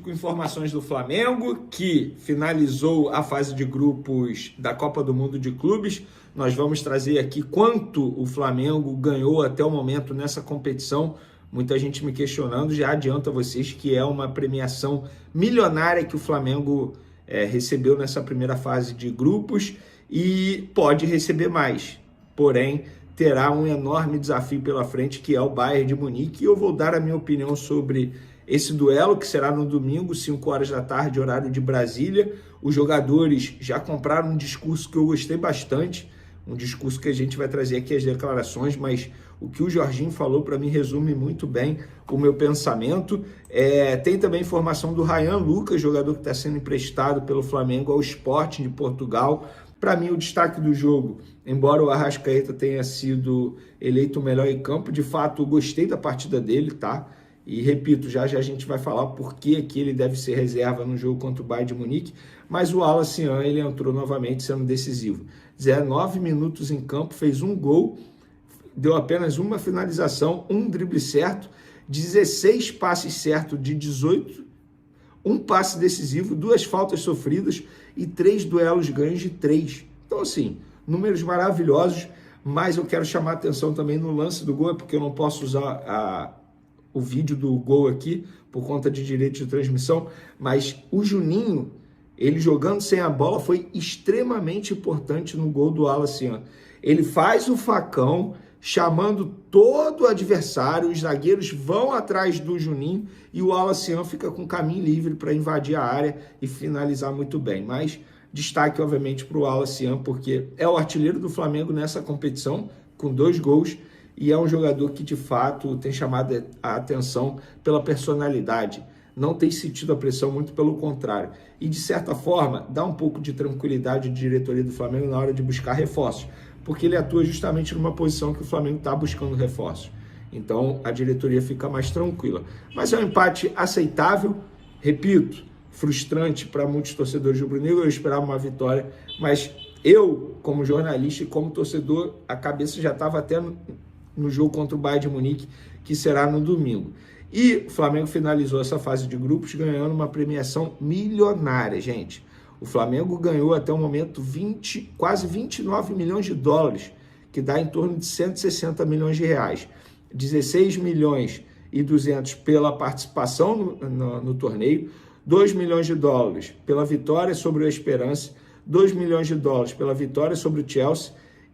com informações do Flamengo, que finalizou a fase de grupos da Copa do Mundo de Clubes. Nós vamos trazer aqui quanto o Flamengo ganhou até o momento nessa competição. Muita gente me questionando, já adianto a vocês que é uma premiação milionária que o Flamengo recebeu nessa primeira fase de grupos e pode receber mais. Porém, terá um enorme desafio pela frente, que é o Bayern de Munique. E eu vou dar a minha opinião sobre esse duelo, que será no domingo, 5 horas da tarde, horário de Brasília. Os jogadores já compraram um discurso que eu gostei bastante, um discurso que a gente vai trazer aqui as declarações, mas o que o Jorginho falou para mim resume muito bem o meu pensamento. Tem também informação do Ryan Lucas, jogador que está sendo emprestado pelo Flamengo ao Sporting de Portugal. Para mim, o destaque do jogo, embora o Arrascaeta tenha sido eleito o melhor em campo, de fato, eu gostei da partida dele, tá? E repito, já a gente vai falar por que ele deve ser reserva no jogo contra o Bayern de Munique, mas o Wallace Yan, ele entrou novamente sendo decisivo. 19 minutos em campo, fez um gol, deu apenas uma finalização, um drible certo, 16 passes certos de 18, um passe decisivo, 2 faltas sofridas e 3 duelos ganhos de 3. Então, assim, números maravilhosos, mas eu quero chamar a atenção também no lance do gol, porque eu não posso usar o vídeo do gol aqui por conta de direito de transmissão, mas o Juninho, ele jogando sem a bola, foi extremamente importante no gol do Wallace Yan. Ele faz o facão, chamando todo o adversário, os zagueiros vão atrás do Juninho e o Wallace Yan fica com caminho livre para invadir a área e finalizar muito bem. Mas destaque, obviamente, para o Wallace Yan, porque é o artilheiro do Flamengo nessa competição, com 2 gols, e é um jogador que, de fato, tem chamado a atenção pela personalidade. Não tem sentido a pressão, muito pelo contrário. E, de certa forma, dá um pouco de tranquilidade de diretoria do Flamengo na hora de buscar reforços, porque ele atua justamente numa posição que o Flamengo está buscando reforços. Então, a diretoria fica mais tranquila. Mas é um empate aceitável, repito, frustrante para muitos torcedores rubro-negros. Eu esperava uma vitória, mas eu, como jornalista e como torcedor, a cabeça já estava até no jogo contra o Bayern de Munique, que será no domingo. E o Flamengo finalizou essa fase de grupos ganhando uma premiação milionária, gente. O Flamengo ganhou até o momento quase 29 milhões de dólares, que dá em torno de 160 milhões de reais. 16 milhões e 200 pela participação no torneio, 2 milhões de dólares pela vitória sobre o Esperance, 2 milhões de dólares pela vitória sobre o Chelsea,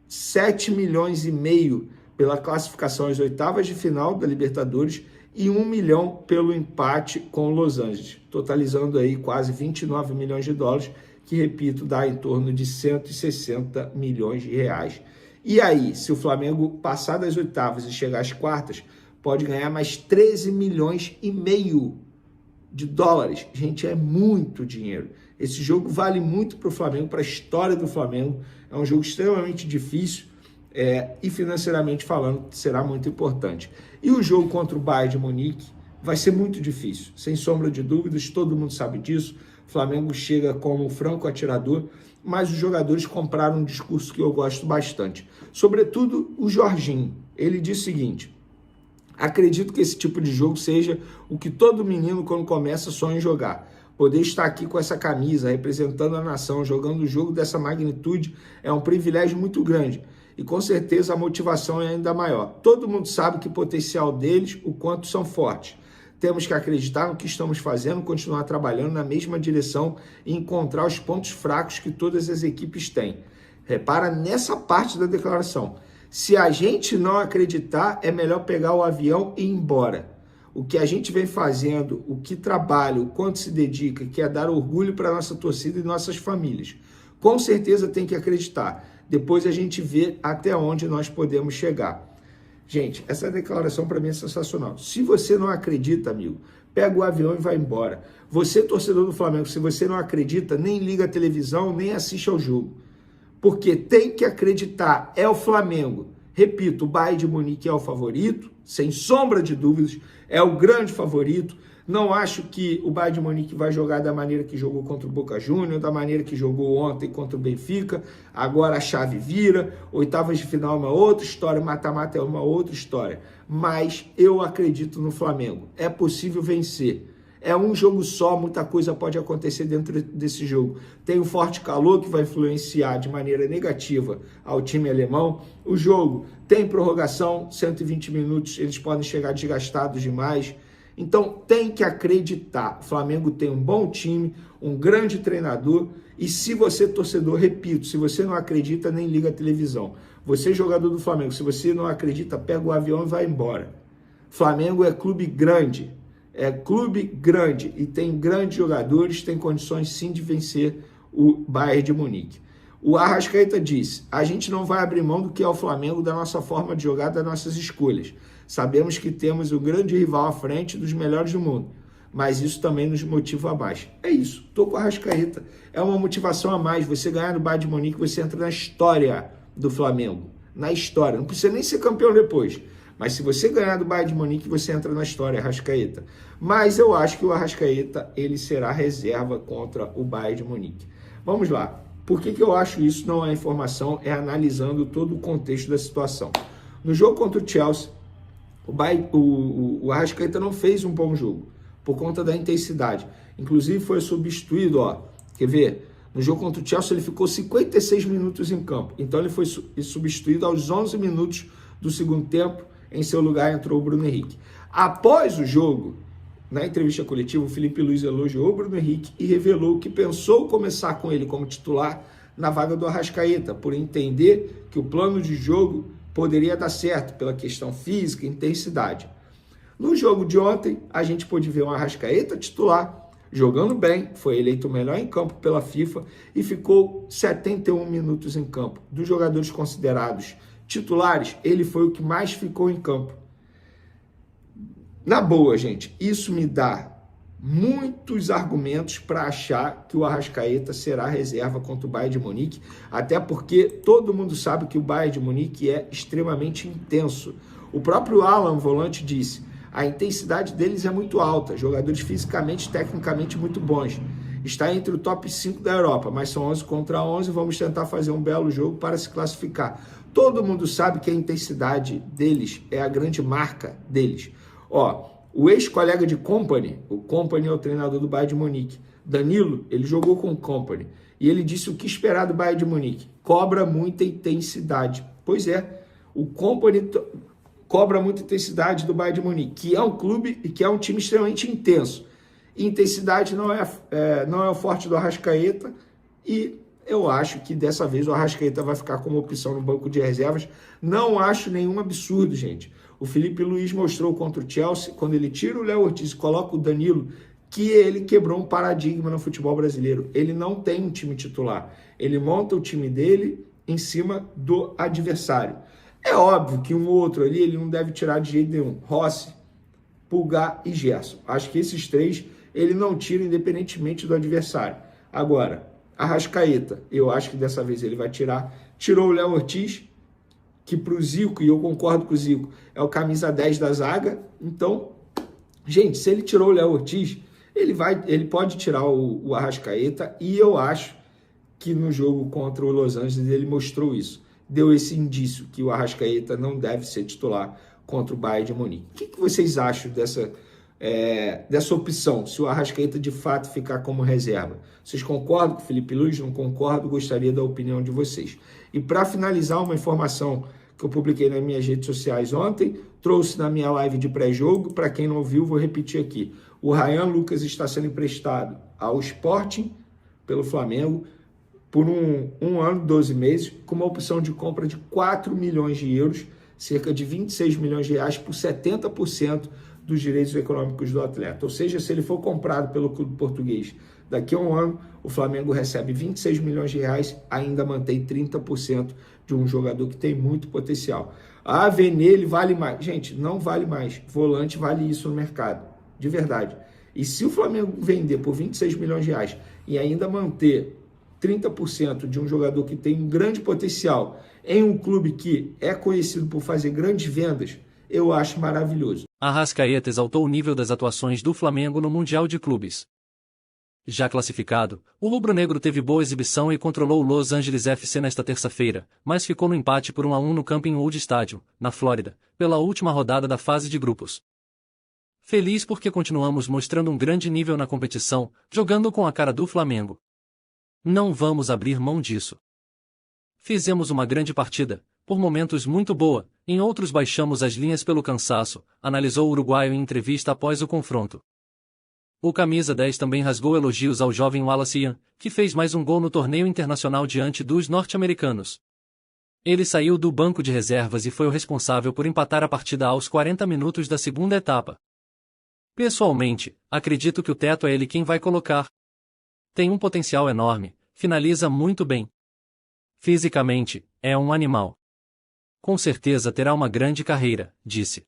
7 milhões e meio pela classificação às oitavas de final da Libertadores e 1 milhão pelo empate com o Los Angeles, totalizando aí quase 29 milhões de dólares, que, repito, dá em torno de 160 milhões de reais. E aí, se o Flamengo passar das oitavas e chegar às quartas, pode ganhar mais 13 milhões e meio de dólares. Gente, é muito dinheiro. Esse jogo vale muito para o Flamengo, para a história do Flamengo. É um jogo extremamente difícil, e financeiramente falando, será muito importante. E o jogo contra o Bayern de Munique vai ser muito difícil, sem sombra de dúvidas, todo mundo sabe disso. O Flamengo chega como franco atirador, mas os jogadores compraram um discurso que eu gosto bastante. Sobretudo o Jorginho. Ele diz o seguinte: acredito que esse tipo de jogo seja o que todo menino, quando começa, sonha em jogar. Poder estar aqui com essa camisa, representando a nação, jogando um jogo dessa magnitude, é um privilégio muito grande. E com certeza a motivação é ainda maior. Todo mundo sabe que o potencial deles, o quanto são fortes. Temos que acreditar no que estamos fazendo, continuar trabalhando na mesma direção e encontrar os pontos fracos que todas as equipes têm. Repara nessa parte da declaração. Se a gente não acreditar, é melhor pegar o avião e ir embora. O que a gente vem fazendo, o que trabalha, o quanto se dedica, que é dar orgulho para a nossa torcida e nossas famílias. Com certeza tem que acreditar. Depois a gente vê até onde nós podemos chegar. Gente, essa declaração para mim é sensacional. Se você não acredita, amigo, pega o avião e vai embora. Você, torcedor do Flamengo, se você não acredita, nem liga a televisão, nem assiste ao jogo. Porque tem que acreditar, é o Flamengo. Repito, o Bayern de Munique é o favorito, sem sombra de dúvidas, é o grande favorito. Não acho que o Bayern de Munique vai jogar da maneira que jogou contra o Boca Juniors, da maneira que jogou ontem contra o Benfica. Agora a chave vira, oitavas de final é uma outra história, mata-mata é uma outra história. Mas eu acredito no Flamengo. É possível vencer. É um jogo só, muita coisa pode acontecer dentro desse jogo. Tem um forte calor que vai influenciar de maneira negativa ao time alemão. O jogo tem prorrogação, 120 minutos, eles podem chegar desgastados demais. Então tem que acreditar. O Flamengo tem um bom time, um grande treinador. E se você, torcedor, repito, se você não acredita, nem liga a televisão. Você, jogador do Flamengo, se você não acredita, pega o avião e vai embora. Flamengo é clube grande. É clube grande e tem grandes jogadores, tem condições sim de vencer o Bayern de Munique. O Arrascaeta disse: a gente não vai abrir mão do que é o Flamengo, da nossa forma de jogar, das nossas escolhas. Sabemos que temos um grande rival à frente dos melhores do mundo, mas isso também nos motiva a mais. É isso, tô com o Arrascaeta. É uma motivação a mais. Você ganhar no Bayern de Munique, você entra na história do Flamengo. Na história. Não precisa nem ser campeão depois. Mas se você ganhar do Bayern de Munique, você entra na história, Arrascaeta. Mas eu acho que o Arrascaeta, ele será reserva contra o Bayern de Munique. Vamos lá. Por que eu acho isso? Não é informação, é analisando todo o contexto da situação. No jogo contra o Chelsea, o Arrascaeta não fez um bom jogo, por conta da intensidade. Inclusive foi substituído, quer ver? No jogo contra o Chelsea ele ficou 56 minutos em campo. Então ele foi substituído aos 11 minutos do segundo tempo. Em seu lugar entrou o Bruno Henrique. Após o jogo, na entrevista coletiva, o Felipe Luiz elogiou o Bruno Henrique e revelou que pensou começar com ele como titular na vaga do Arrascaeta, por entender que o plano de jogo poderia dar certo pela questão física e intensidade. No jogo de ontem, a gente pôde ver um Arrascaeta titular, jogando bem, foi eleito o melhor em campo pela FIFA e ficou 71 minutos em campo. Dos jogadores considerados titulares, ele foi o que mais ficou em campo. Na boa, gente, isso me dá muitos argumentos para achar que o Arrascaeta será reserva contra o Bayern de Munique, até porque todo mundo sabe que o Bayern de Munique é extremamente intenso. O próprio Alan, volante, disse: a intensidade deles é muito alta, jogadores fisicamente e tecnicamente muito bons. Está entre o top 5 da Europa, mas são 11 contra 11, vamos tentar fazer um belo jogo para se classificar. Todo mundo sabe que a intensidade deles é a grande marca deles. O ex-colega de Kompany, o Kompany é o treinador do Bayern de Munique, Danilo, ele jogou com o Kompany, e ele disse o que esperar do Bayern de Munique: cobra muita intensidade. Pois é, o Kompany cobra muita intensidade do Bayern de Munique, que é um clube e que é um time extremamente intenso. Intensidade não é o forte do Arrascaeta, e eu acho que dessa vez o Arrascaeta vai ficar como opção no banco de reservas. Não acho nenhum absurdo, gente. O Felipe Luiz mostrou contra o Chelsea, quando ele tira o Léo Ortiz e coloca o Danilo, que ele quebrou um paradigma no futebol brasileiro. Ele não tem um time titular. Ele monta o time dele em cima do adversário. É óbvio que um ou outro ali ele não deve tirar de jeito nenhum. Rossi, Pulgar e Gerson. Acho que esses três ele não tira independentemente do adversário. Agora, Arrascaeta, eu acho que dessa vez ele vai tirar. Tirou o Léo Ortiz, que pro Zico, e eu concordo com o Zico, é o camisa 10 da zaga. Então, gente, se ele tirou o Léo Ortiz, ele pode tirar o Arrascaeta, e eu acho que no jogo contra o Los Angeles ele mostrou isso. Deu esse indício que o Arrascaeta não deve ser titular contra o Bayern de Munique. O que vocês acham dessa opção, se o Arrascaeta de fato ficar como reserva? Vocês concordam com o Felipe Luiz? Não concordo? Gostaria da opinião de vocês. E para finalizar, uma informação que eu publiquei nas minhas redes sociais ontem, trouxe na minha live de pré-jogo. Para quem não ouviu, vou repetir aqui. O Ryan Lucas está sendo emprestado ao Sporting pelo Flamengo por um ano, 12 meses, com uma opção de compra de 4 milhões de euros, cerca de 26 milhões de reais, por 70% dos direitos econômicos do atleta. Ou seja, se ele for comprado pelo clube português daqui a um ano, o Flamengo recebe 26 milhões de reais, ainda mantém 30% de um jogador que tem muito potencial. Ah, Vene, ele vale mais. Gente, não vale mais. Volante vale isso no mercado, de verdade. E se o Flamengo vender por 26 milhões de reais e ainda manter 30% de um jogador que tem um grande potencial em um clube que é conhecido por fazer grandes vendas, eu acho maravilhoso. Arrascaeta exaltou o nível das atuações do Flamengo no Mundial de Clubes. Já classificado, o rubro-negro teve boa exibição e controlou o Los Angeles FC nesta terça-feira, mas ficou no empate por 1-1 no Camping World Stadium, na Flórida, pela última rodada da fase de grupos. Feliz porque continuamos mostrando um grande nível na competição, jogando com a cara do Flamengo. Não vamos abrir mão disso. Fizemos uma grande partida, por momentos muito boa, em outros baixamos as linhas pelo cansaço, analisou o uruguaio em entrevista após o confronto. O camisa 10 também rasgou elogios ao jovem Wallace Ian, que fez mais um gol no torneio internacional diante dos norte-americanos. Ele saiu do banco de reservas e foi o responsável por empatar a partida aos 40 minutos da segunda etapa. Pessoalmente, acredito que o teto é ele quem vai colocar. Tem um potencial enorme, finaliza muito bem. Fisicamente, é um animal. Com certeza terá uma grande carreira, disse.